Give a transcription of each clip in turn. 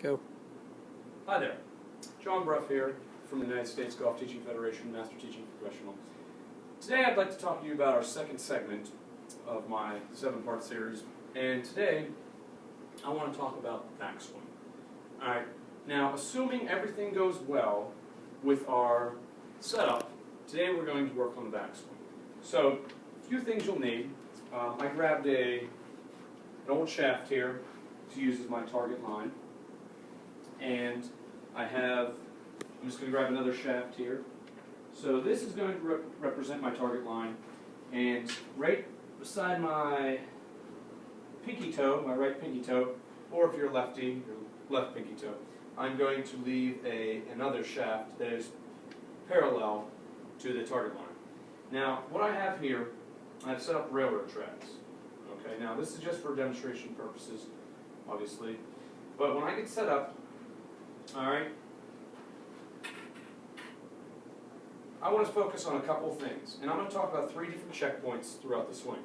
Go. Hi there, John Brough here from the United States Golf Teaching Federation, Master Teaching Professional. Today I'd like to talk to you about our second segment of my 7-part series, and today I want to talk about backswing. Alright, now assuming everything goes well with our setup, today we're going to work on the backswing. So, a few things you'll need. I grabbed an old shaft here to use as my target line. And I'm just going to grab another shaft here. So this is going to represent my target line. And right beside my pinky toe, my right pinky toe, or if you're lefty, your left pinky toe, I'm going to leave another shaft that is parallel to the target line. Now, what I have here, I've set up railroad tracks. Okay, now this is just for demonstration purposes, obviously. But when I get set up, alright, I want to focus on a couple of things. And I'm going to talk about 3 different checkpoints throughout the swing.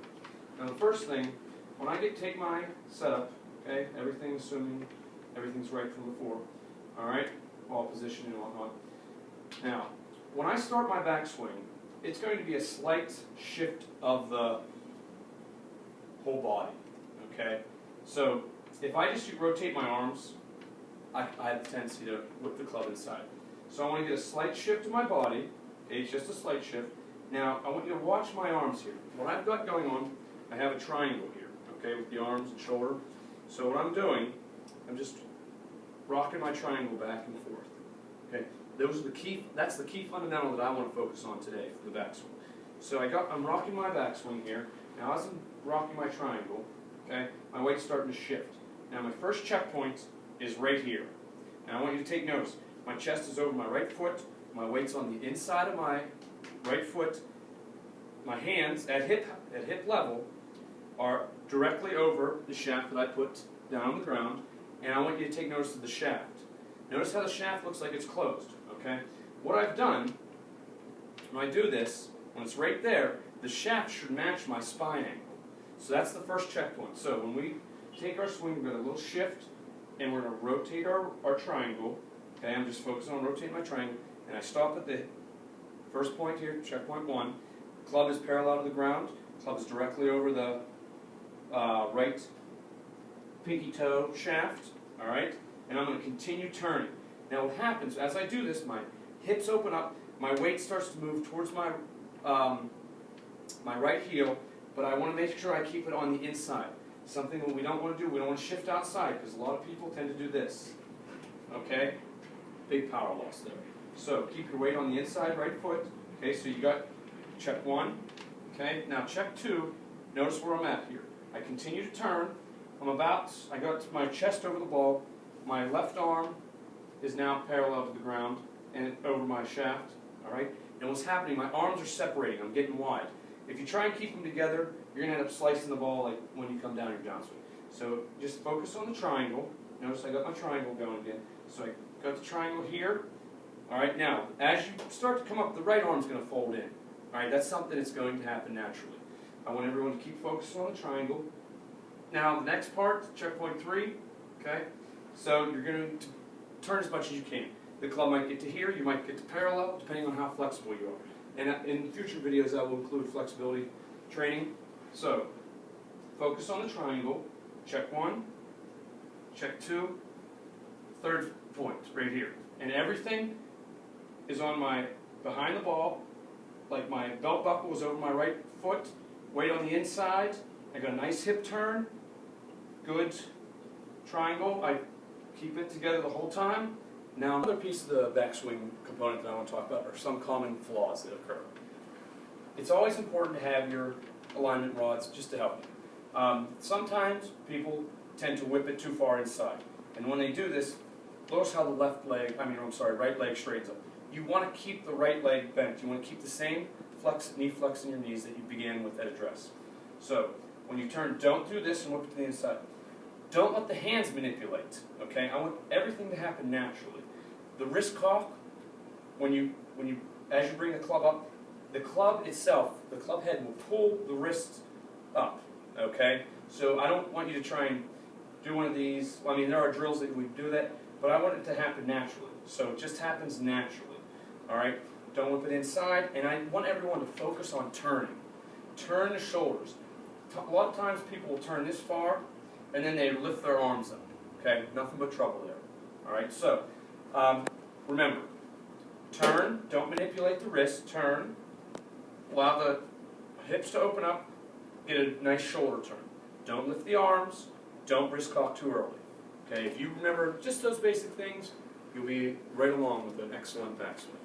Now the first thing, when I take my setup, okay, assuming everything's right from before, alright, ball position and whatnot. Now, when I start my backswing, it's going to be a slight shift of the whole body, okay? So, if I just rotate my arms, I have the tendency to whip the club inside. So I want to get a slight shift to my body, okay, it's just a slight shift. Now, I want you to watch my arms here. What I've got going on, I have a triangle here, okay, with the arms and shoulder. So what I'm doing, I'm just rocking my triangle back and forth, okay? That's the key fundamental that I want to focus on today for the backswing. So I'm rocking my backswing here. Now as I'm rocking my triangle, okay, my weight's starting to shift. Now my first checkpoint is right here. And I want you to take notice. My chest is over my right foot, my weight's on the inside of my right foot, my hands at hip level are directly over the shaft that I put down on the ground, and I want you to take notice of the shaft. Notice how the shaft looks like it's closed, okay? What I've done, when I do this, when it's right there, the shaft should match my spine angle. So that's the first checkpoint. So when we take our swing, we're going to a little shift, and we're going to rotate our triangle. Okay, I'm just focusing on rotating my triangle, and I stop at the first point here, checkpoint 1. Club is parallel to the ground. Club is directly over the right pinky toe shaft. All right, and I'm going to continue turning. Now what happens as I do this? My hips open up. My weight starts to move towards my my right heel, but I want to make sure I keep it on the inside. Something that we don't want to do, we don't want to shift outside, because a lot of people tend to do this. Okay? Big power loss there. So keep your weight on the inside right foot. Okay, so you got check 1. Okay, now check 2, notice where I'm at here. I continue to turn. I got my chest over the ball. My left arm is now parallel to the ground and over my shaft. Alright? And what's happening, my arms are separating, I'm getting wide. If you try and keep them together, you're going to end up slicing the ball like when you come down your downswing. So just focus on the triangle. Notice I got my triangle going again. So I got the triangle here. Alright, now, as you start to come up, the right arm's going to fold in. Alright, that's something that's going to happen naturally. I want everyone to keep focusing on the triangle. Now, the next part, checkpoint 3, okay? So you're going to turn as much as you can. The club might get to here, you might get to parallel, depending on how flexible you are. And in future videos, I will include flexibility training. So, focus on the triangle, check 1, check 2, third point, right here. And everything is on behind the ball, like my belt buckle is over my right foot, weight on the inside, I got a nice hip turn, good triangle, I keep it together the whole time. Now, another piece of the backswing component that I want to talk about are some common flaws that occur. It's always important to have your alignment rods just to help you. Sometimes people tend to whip it too far inside. And when they do this, notice how the right leg straightens up. You want to keep the right leg bent. You want to keep the same knee flex in your knees that you began with at address. So, when you turn, don't do this and whip it to the inside. Don't let the hands manipulate, okay? I want everything to happen naturally. The wrist cock, as you bring the club up, the club itself, the club head will pull the wrist up, okay? So I don't want you to try and do one of these. I mean, there are drills that we do that, but I want it to happen naturally. So it just happens naturally. All right? Don't whip it inside, and I want everyone to focus on turning. Turn the shoulders. A lot of times people will turn this far, and then they lift their arms up. Okay? Nothing but trouble there. All right? So, remember, turn. Don't manipulate the wrist. Turn. Allow the hips to open up. Get a nice shoulder turn. Don't lift the arms. Don't wrist cock too early. Okay? If you remember just those basic things, you'll be right along with an excellent backswing.